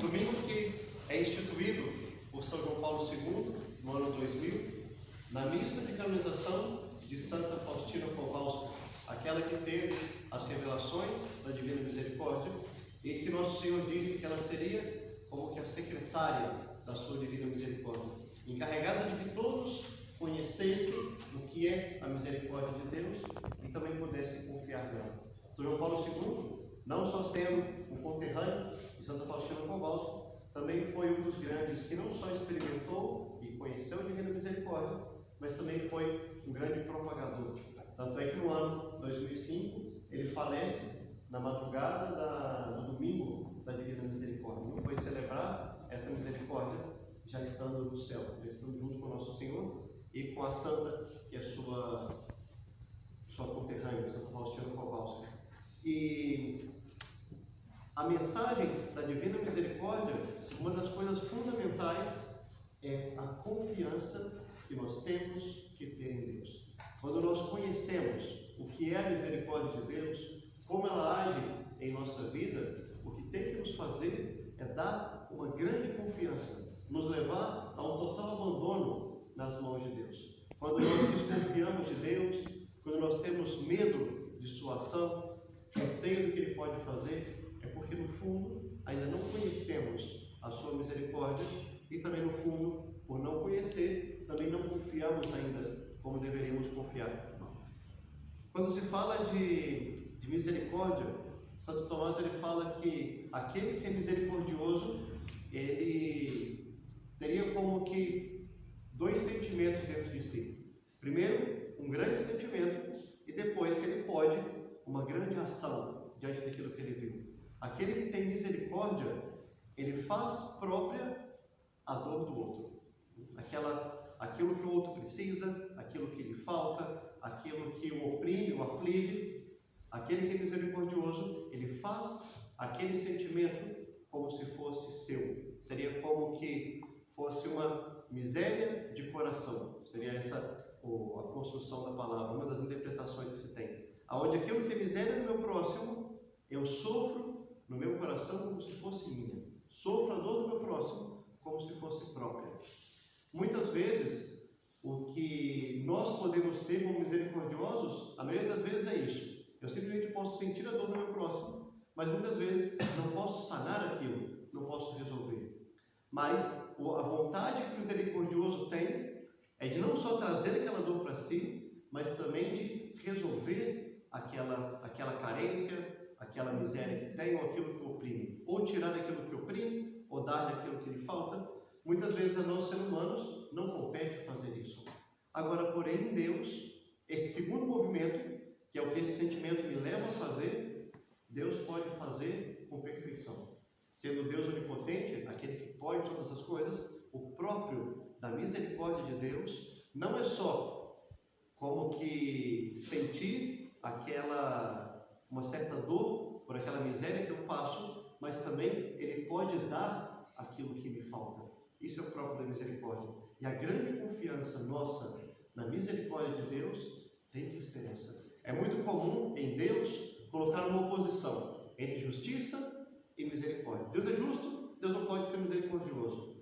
Domingo que é instituído por São João Paulo II, no ano 2000, na missa de canonização de Santa Faustina Kowalska, aquela que teve as revelações da Divina Misericórdia e que Nosso Senhor disse que ela seria como que a secretária da sua Divina Misericórdia, encarregada de que todos conhecessem o que é a misericórdia de Deus e também pudessem confiar nela. São João Paulo II, não só sendo um conterrâneo de Santa Faustina Kowalska, também foi um dos grandes que não só experimentou e conheceu a Divina Misericórdia, mas também foi um grande propagador. Tanto é que no ano 2005 ele falece na madrugada do domingo da Divina Misericórdia. Ele foi celebrar essa misericórdia já estando no céu, já estando junto com o Nosso Senhor e com a Santa, que é sua conterrânea, Santa Faustina Kowalska. E a mensagem da Divina Misericórdia, uma das coisas fundamentais é a confiança que nós temos que ter em Deus. Quando nós conhecemos o que é a misericórdia de Deus, como ela age em nossa vida, o que tem que nos fazer é dar uma grande confiança, nos levar a um total abandono nas mãos de Deus. Quando nós desconfiamos de Deus, quando nós temos medo de sua ação, receio do que Ele pode fazer, é porque no fundo ainda não conhecemos a sua misericórdia e também no fundo, por não conhecer, também não confiamos ainda como deveríamos confiar. Quando se fala de misericórdia, Santo Tomás ele fala que aquele que é misericordioso, ele teria como que dois sentimentos dentro de si. Primeiro, um grande sentimento e depois, se ele pode, uma grande ação diante daquilo que ele viu. Aquele que tem misericórdia, ele faz própria a dor do outro. Aquilo que o outro precisa, aquilo que lhe falta, aquilo que o oprime, o aflige. Aquele que é misericordioso, ele faz aquele sentimento como se fosse seu. Seria como que fosse uma miséria de coração. Seria essa a construção da palavra, uma das interpretações que se tem. Aonde aquilo que é miséria do meu próximo, eu sofro no meu coração como se fosse minha. Sofro a dor do meu próximo como se fosse própria. Muitas vezes, o que nós podemos ter como misericordiosos, a maioria das vezes é isso. Eu simplesmente posso sentir a dor do meu próximo, mas muitas vezes não posso sanar aquilo, não posso resolver. Mas a vontade que o misericordioso tem é de não só trazer aquela dor para si, mas também de resolver aquela carência, aquela miséria que tem, ou aquilo que oprime. Ou tirar aquilo que oprime, ou dar-lhe aquilo que lhe falta. Muitas vezes a nós, seres humanos, não compete fazer isso. Agora, porém, em Deus, esse segundo movimento, que é o que esse sentimento me leva a fazer, Deus pode fazer com perfeição. Sendo Deus onipotente, aquele que pode todas as coisas, o próprio da misericórdia de Deus não é só como que sentir uma certa dor por aquela miséria que eu passo, mas também Ele pode dar aquilo que me falta. Isso é o próprio da misericórdia. E a grande confiança nossa na misericórdia de Deus tem que ser essa. É muito comum em Deus colocar uma oposição entre justiça e misericórdia. Deus é justo, Deus não pode ser misericordioso.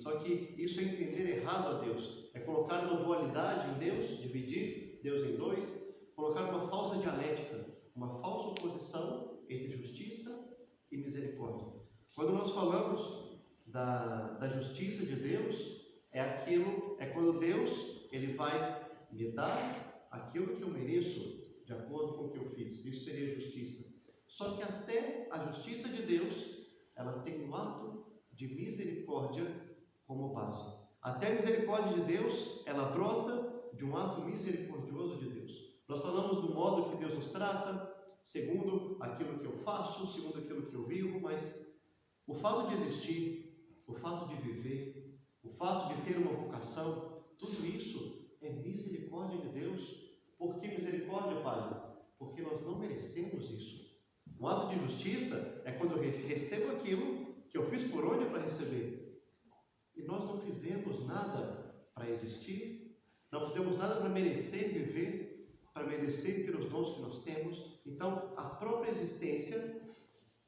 Só que isso é entender errado a Deus. É colocar uma dualidade em Deus, dividir Deus em dois, colocar uma falsa dialética, uma falsa oposição entre justiça e misericórdia. Quando nós falamos da justiça de Deus, é quando Deus ele vai me dar aquilo que eu mereço, de acordo com o que eu fiz. Isso seria justiça. Só que até a justiça de Deus, ela tem um ato de misericórdia como base. Até a misericórdia de Deus, ela brota de um ato misericordioso de Deus. Nós falamos do modo que Deus nos trata, segundo aquilo que eu faço, segundo aquilo que eu vivo, mas o fato de existir, o fato de viver, o fato de ter uma vocação, tudo isso é misericórdia de Deus. Por que misericórdia, Padre? Porque nós não merecemos isso. Um ato de justiça é quando eu recebo aquilo que eu fiz por onde para receber. E nós não fizemos nada para existir, não fizemos nada para merecer viver, para merecer ter os dons que nós temos. Então, a própria existência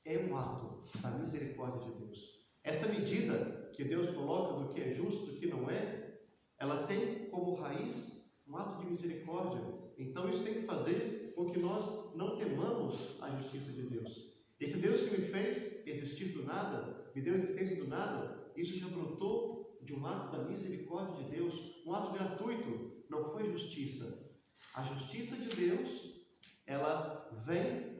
é um ato da misericórdia de Deus. Essa medida que Deus coloca do que é justo, do que não é, ela tem como raiz um ato de misericórdia. Então isso tem que fazer com que nós não temamos a justiça de Deus. Esse Deus que me fez existir do nada, me deu existência do nada, isso já brotou de um ato da misericórdia de Deus, um ato gratuito, não foi justiça. A justiça de Deus, ela vem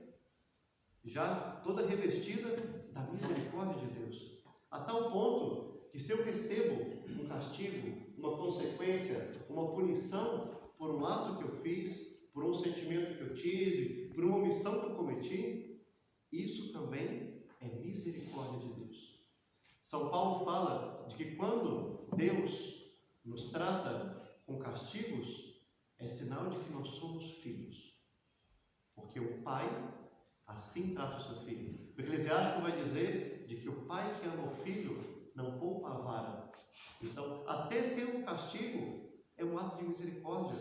já toda revestida da misericórdia de Deus, a tal ponto que se eu recebo um castigo, uma consequência, uma punição por um ato que eu fiz, por um sentimento que eu tive, por uma omissão que eu cometi, isso também é misericórdia de Deus. São Paulo fala de que quando Deus nos trata com castigos, é sinal de que nós somos filhos, porque o Pai assim trata o seu filho. O Eclesiástico vai dizer de que o pai que ama o filho não poupa a vara. Então, até ser um castigo é um ato de misericórdia.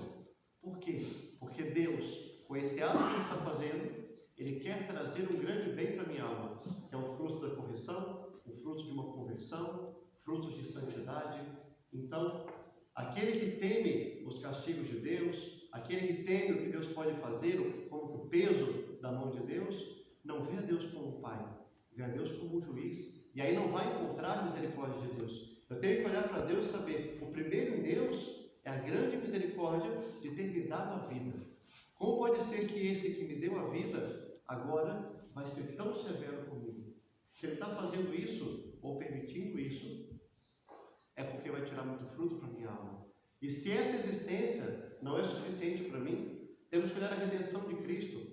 Por quê? Porque Deus, com esse ato que Ele está fazendo, Ele quer trazer um grande bem para a minha alma, que é o fruto da correção, o fruto de uma conversão, frutos de santidade. Então, aquele que teme os castigos de Deus, aquele que teme o que Deus pode fazer, como que o peso da mão de Deus, não vê a Deus como Pai, vê a Deus como um juiz, e aí não vai encontrar a misericórdia de Deus. Eu tenho que olhar para Deus e saber, o primeiro em Deus é a grande misericórdia de ter me dado a vida. Como pode ser que esse que me deu a vida, agora vai ser tão severo comigo? Se Ele está fazendo isso, ou permitindo isso, é porque vai tirar muito fruto para a minha alma. E se essa existência não é suficiente para mim, temos que olhar a redenção de Cristo.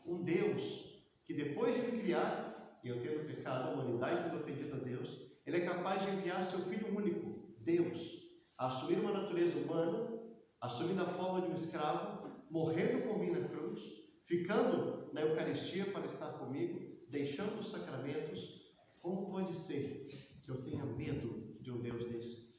Um Deus que depois de me criar, e eu tendo pecado, a humanidade tendo ofendido a Deus, Ele é capaz de enviar seu Filho único, Deus, a assumir uma natureza humana, assumindo a forma de um escravo, morrendo por mim na cruz, ficando na Eucaristia para estar comigo, deixando os sacramentos. Como pode ser que eu tenha medo de um Deus desse?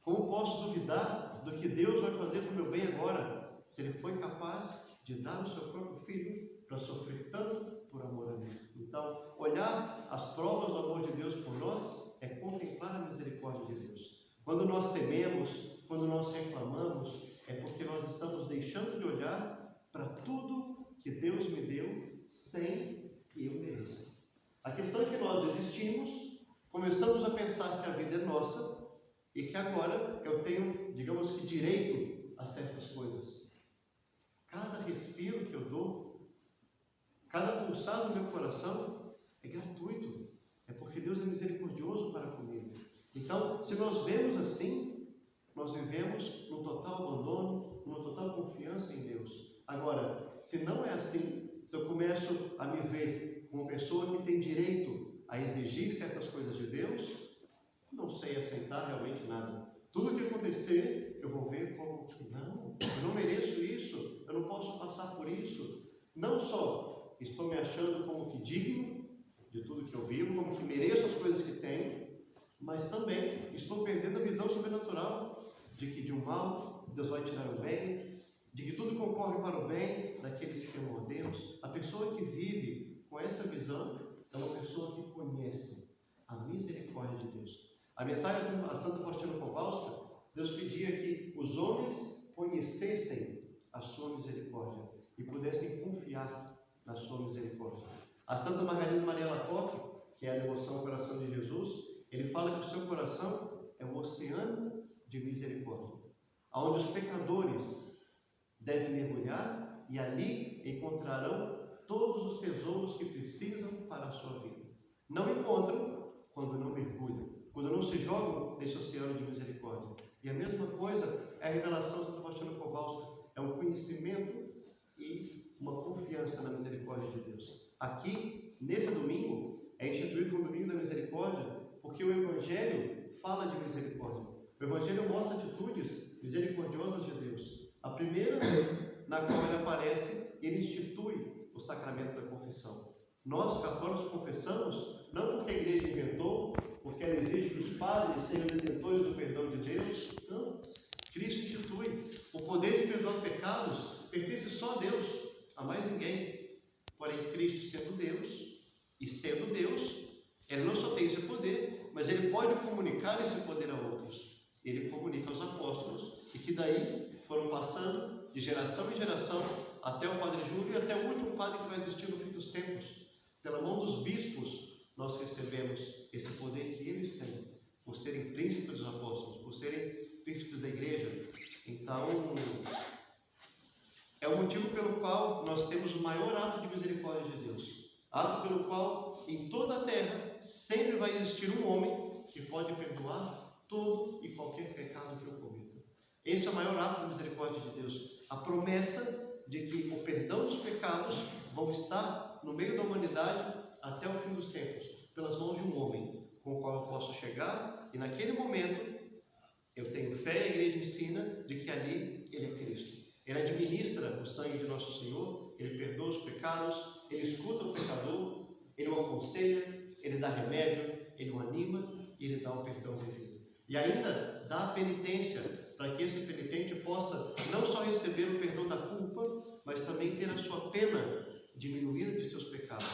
Como posso duvidar do que Deus vai fazer para o meu bem agora, se Ele foi capaz de dar o seu próprio Filho para sofrer tanto por amor a mim? Então, olhar as provas do amor de Deus por nós é contemplar a misericórdia de Deus. Quando nós tememos, quando nós reclamamos, é porque nós estamos deixando de olhar para tudo que Deus me deu sem que eu mereça. A questão é que nós existimos, começamos a pensar que a vida é nossa e que agora eu tenho, digamos que, direito a certas coisas. Cada respiro que eu dou, cada pulsar do meu coração é gratuito. É porque Deus é misericordioso para comigo. Então, se nós vemos assim, nós vivemos num total abandono, numa total confiança em Deus. Agora, se não é assim, se eu começo a me ver como uma pessoa que tem direito a exigir certas coisas de Deus, não sei aceitar realmente nada. Tudo que acontecer, eu vou ver como, não, eu não mereço isso, eu não posso passar por isso. Não só estou me achando como que digno de tudo que eu vivo, como que mereço as coisas que tenho, mas também estou perdendo a visão sobrenatural de que de um mal Deus vai tirar o bem, de que tudo concorre para o bem daqueles que amam a Deus. A pessoa que vive com essa visão é uma pessoa que conhece a misericórdia de Deus. A mensagem a Santa Faustina Kowalska, Deus pedia que os homens conhecessem a sua misericórdia e pudessem confiar na sua misericórdia. A Santa Margarida Maria Alacoque, que é a devoção ao coração de Jesus, ele fala que o seu coração é um oceano de misericórdia, onde os pecadores devem mergulhar e ali encontrarão todos os tesouros que precisam para a sua vida. Não encontram quando não mergulham, quando não se jogam nesse oceano de misericórdia. E a mesma coisa é a revelação de Santa Faustina Kowalska, é um conhecimento e uma confiança na misericórdia de Deus. Aqui, nesse domingo, é instituído o Domingo da Misericórdia, porque o Evangelho fala de misericórdia. O Evangelho mostra atitudes misericordiosas de Deus. A primeira, na qual ele aparece, ele institui o sacramento da confissão. Nós, católicos, confessamos, não porque a igreja inventou, porque ela exige que os padres sejam detentores do perdão de Deus. Não. Cristo institui. O poder de perdoar pecados pertence só a Deus, a mais ninguém. Porém, Cristo, sendo Deus, E sendo Deus, ele não só tem esse poder, mas ele pode comunicar esse poder a outros. Ele comunica aos apóstolos, e que daí foram passando de geração em geração até o Padre Júlio e até o último padre que vai existir no fim dos tempos. Pela mão dos bispos, nós recebemos esse poder que eles têm, por serem príncipes dos apóstolos, por serem príncipes da igreja. Então, é o motivo pelo qual nós temos o maior ato de misericórdia de Deus. Ato pelo qual, em toda a terra, sempre vai existir um homem que pode perdoar todo e qualquer pecado que eu cometa. Esse é o maior ato de misericórdia de Deus. A promessa de que o perdão dos pecados vão estar no meio da humanidade até o fim dos tempos, pelas mãos de um homem, com o qual eu posso chegar, e naquele momento eu tenho fé e a igreja ensina de que ali ele é Cristo. Ele administra o sangue de nosso Senhor, ele perdoa os pecados, ele escuta o pecador, ele o aconselha, ele dá remédio, ele o anima e ele dá o perdão devido. E ainda dá a penitência, para que esse penitente possa não só receber o perdão da culpa, mas também ter a sua pena diminuída de seus pecados.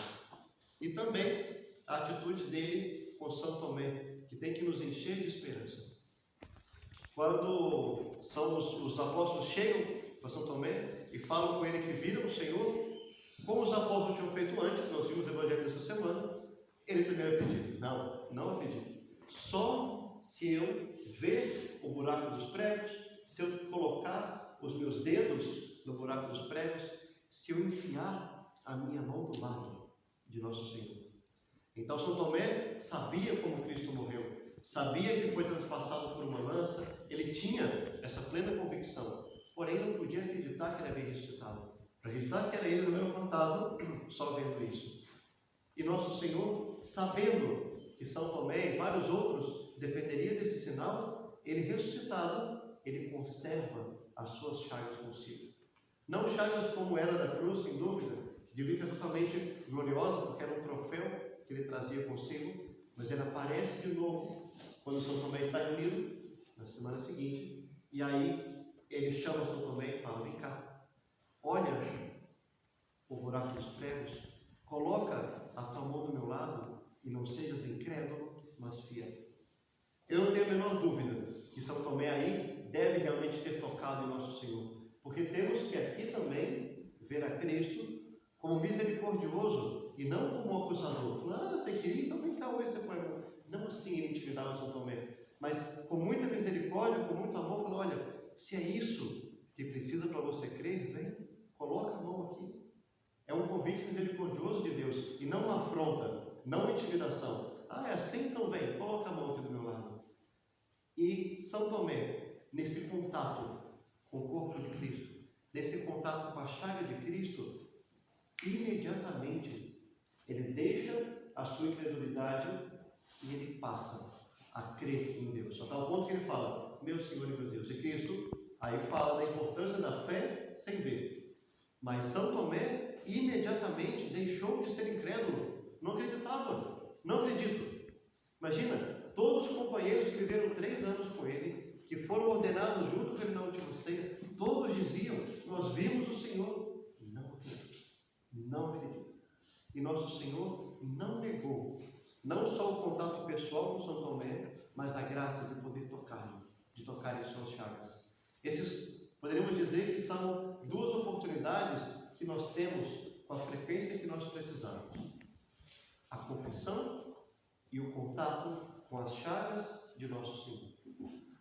E também a atitude dele com São Tomé, que tem que nos encher de esperança. Quando os apóstolos chegam para São Tomé e falam com ele que viram o Senhor, como os apóstolos tinham feito antes, nós vimos o Evangelho dessa semana, ele primeiro acredita. Não acredito. Só se eu ver o buraco dos pregos, se eu colocar os meus dedos no buraco dos pregos, se eu enfiar a minha mão do lado de nosso Senhor. Então São Tomé sabia como Cristo morreu, sabia que foi transpassado por uma lança, ele tinha essa plena convicção, porém não podia acreditar que ele havia ressuscitado. Para acreditar que era ele, não era um fantasma, só vendo isso. E nosso Senhor, sabendo que São Tomé e vários outros dependeria desse sinal, ele ressuscitado, ele conserva as suas chagas consigo. Não chagas como era da cruz, sem dúvida, que devia ser totalmente gloriosa, porque era um troféu que ele trazia consigo, mas ele aparece de novo quando São Tomé está reunido, na semana seguinte, e aí ele chama São Tomé e fala: vem cá, olha o buraco dos pregos, coloca a tua mão do meu lado e não sejas incrédulo, mas fiel. Eu não tenho a menor dúvida que São Tomé aí deve realmente ter tocado em nosso Senhor, porque temos que aqui também ver a Cristo como misericordioso e não como acusador. Você queria, então vem cá, hoje você pode. Não assim ele intimidava São Tomé, mas com muita misericórdia, com muito amor, falou: olha, se é isso que precisa para você crer, vem, coloca a mão aqui. É um convite misericordioso de Deus e não uma afronta, não uma intimidação. É assim, então vem, coloca a mão aqui do meu lado. E São Tomé, nesse contato com o corpo de Cristo, nesse contato com a chaga de Cristo, imediatamente ele deixa a sua incredulidade e ele passa a crer em Deus. Até o ponto que ele fala: meu Senhor e meu Deus. E Cristo aí fala da importância da fé sem ver. Mas São Tomé imediatamente deixou de ser incrédulo. Não acreditava. Não acredito. Imagina, todos os companheiros que viveram 3 anos com ele, que foram ordenados junto com ele na última ceia, todos diziam: nós vimos o Senhor. Não acredito. E nosso Senhor não negou, não só o contato pessoal com São Tomé, mas a graça de poder tocá-lo, de tocar em suas chagas. Esses, poderíamos dizer que são 2 oportunidades que nós temos com a frequência que nós precisamos: a confissão e o contato com as chagas de nosso Senhor.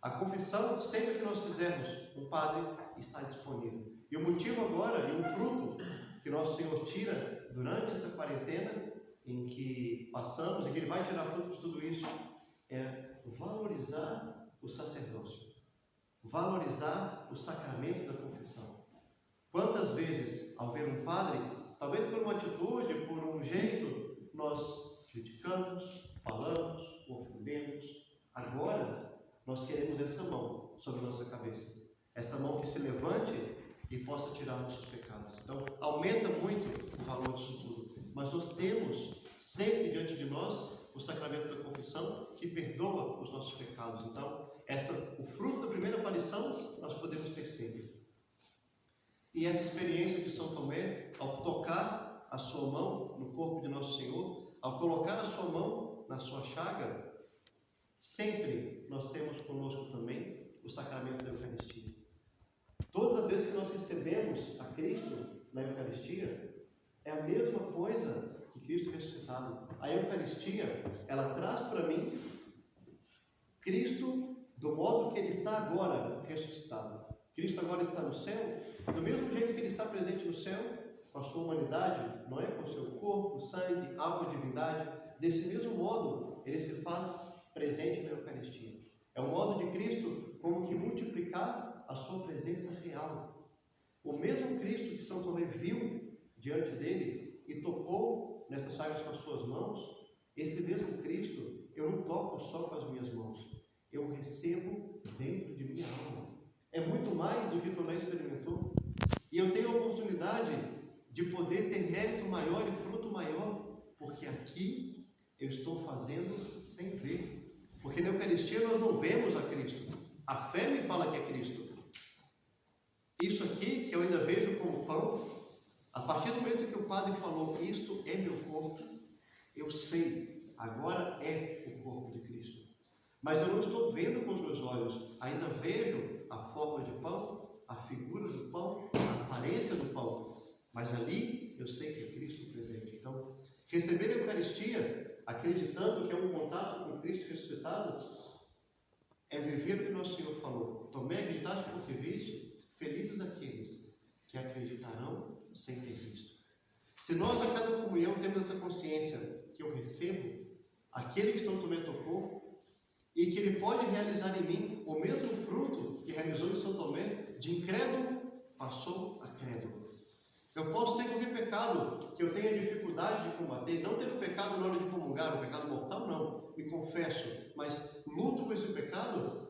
A confissão, sempre que nós quisermos, o Padre está disponível. E o motivo agora, e o fruto que nosso Senhor tira durante essa quarentena em que passamos, e que Ele vai tirar fruto de tudo isso, é valorizar o sacerdócio, valorizar o sacramento da confissão. Quantas vezes, ao ver um padre, talvez por uma atitude, por um jeito, nós criticamos, falamos, ofendemos. Agora, nós queremos essa mão sobre a nossa cabeça, essa mão que se levante e possa tirar nossos pecados. Então, aumenta muito o valor disso tudo. Mas nós temos sempre diante de nós o sacramento da confissão, que perdoa os nossos pecados. Então, o fruto da primeira aparição nós podemos ter sempre. E essa experiência de São Tomé, ao tocar a sua mão no corpo de nosso Senhor, ao colocar a sua mão na sua chaga, sempre nós temos conosco também o sacramento da Eucaristia. Todas as vezes que nós recebemos a Cristo na Eucaristia, é a mesma coisa que Cristo ressuscitado. A Eucaristia, ela traz para mim Cristo do modo que Ele está agora ressuscitado. Cristo agora está no céu, do mesmo jeito que Ele está presente no céu, com a sua humanidade, não é? Com o seu corpo, sangue, alma e divindade. Desse mesmo modo, Ele se faz presente na Eucaristia. É o modo de Cristo como que multiplicar a sua presença real. O mesmo Cristo que São Tomé viu diante dele e tocou nessas chagas com as suas mãos, esse mesmo Cristo eu não toco só com as minhas mãos, eu recebo dentro de minha alma. É muito mais do que Tomé experimentou. E eu tenho a oportunidade de poder ter mérito maior e fruto maior, porque aqui eu estou fazendo sem ver. Porque na Eucaristia nós não vemos a Cristo. A fé me fala que é Cristo. Isso aqui que eu ainda vejo como pão, a partir do momento que o padre falou, isto é meu corpo, eu sei, agora é o corpo de Cristo. Mas eu não estou vendo com os meus olhos, ainda vejo a forma de pão, a figura do pão, a aparência do pão. Mas ali eu sei que é Cristo presente. Então, receber a Eucaristia, acreditando que é um contato com Cristo ressuscitado, é viver o que nosso Senhor falou. Tomé, acreditaste porque viste? Felizes aqueles que acreditarão sem ter visto. Se nós a cada comunhão temos essa consciência que eu recebo aquele que São Tomé tocou e que ele pode realizar em mim o mesmo fruto que realizou em São Tomé, de incrédulo passou a crédulo. Eu posso ter qualquer pecado que eu tenha dificuldade de combater, não ter o pecado na hora de comungar, o pecado mortal não, me confesso, mas luto com esse pecado.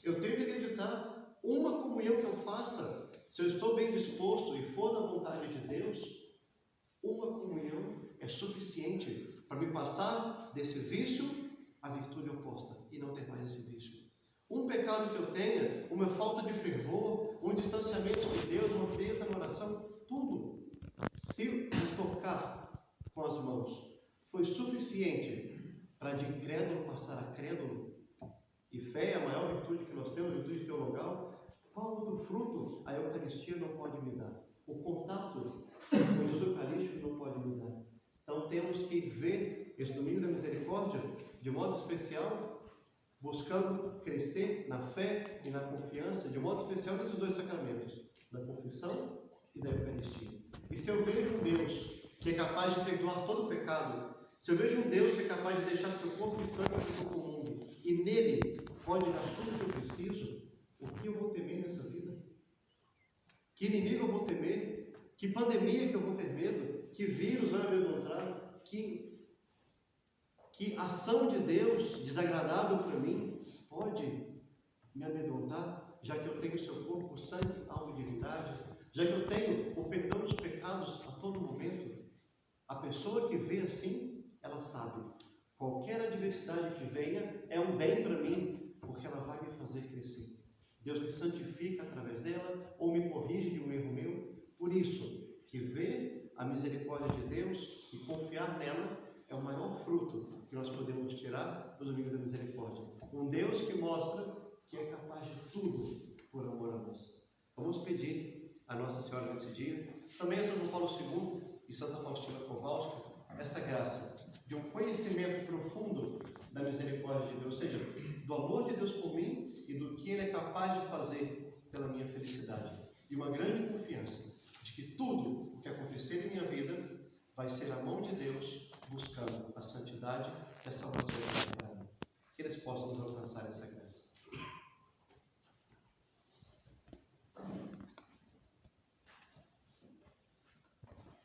Eu tenho que acreditar. Uma comunhão que eu faça, se eu estou bem disposto e for da vontade de Deus, uma comunhão é suficiente para me passar desse vício à virtude oposta e não ter mais esse vício. Um pecado que eu tenha, uma falta de fervor, um distanciamento de Deus, uma frieza na oração, tudo, se me tocar com as mãos, foi suficiente para de incrédulo passar a crédulo. E fé é a maior virtude que nós temos, a virtude teologal. Qual outro fruto a Eucaristia não pode me dar? O contato com Jesus Eucarístico não pode me dar. Então temos que ver esse Domingo da Misericórdia de modo especial, buscando crescer na fé e na confiança, de modo especial nesses dois sacramentos, da confissão e da Eucaristia. E se eu vejo um Deus que é capaz de perdoar todo o pecado, se eu vejo um Deus que é capaz de deixar seu corpo e sangue para o mundo, e nele pode dar tudo o que eu preciso, o que eu vou temer nessa vida? Que inimigo eu vou temer? Que pandemia que eu vou ter medo? Que vírus vai me amedrontar? Que ação de Deus desagradável para mim pode me amedrontar, já que eu tenho o seu corpo, sangue, alma e divindade, já que eu tenho o perdão dos pecados a todo momento? A pessoa que vê assim, ela sabe, qualquer adversidade que venha é um bem para mim, porque ela vai me fazer crescer. Deus me santifica através dela, ou me corrige de um erro meu. Por isso, que ver a misericórdia de Deus e confiar nela é o maior fruto que nós podemos tirar do Domingo da Misericórdia. Um Deus que mostra que é capaz de tudo por amor a nós. Vamos pedir a Nossa Senhora nesse dia, também a São João Paulo II e Santa Faustina Kowalska, essa graça de um conhecimento profundo da misericórdia de Deus, ou seja, do amor de Deus por mim e do que Ele é capaz de fazer pela minha felicidade. E uma grande confiança de que tudo o que acontecer em minha vida vai ser a mão de Deus buscando a santidade e a salvação da humanidade. Que eles possam nos alcançar essa graça.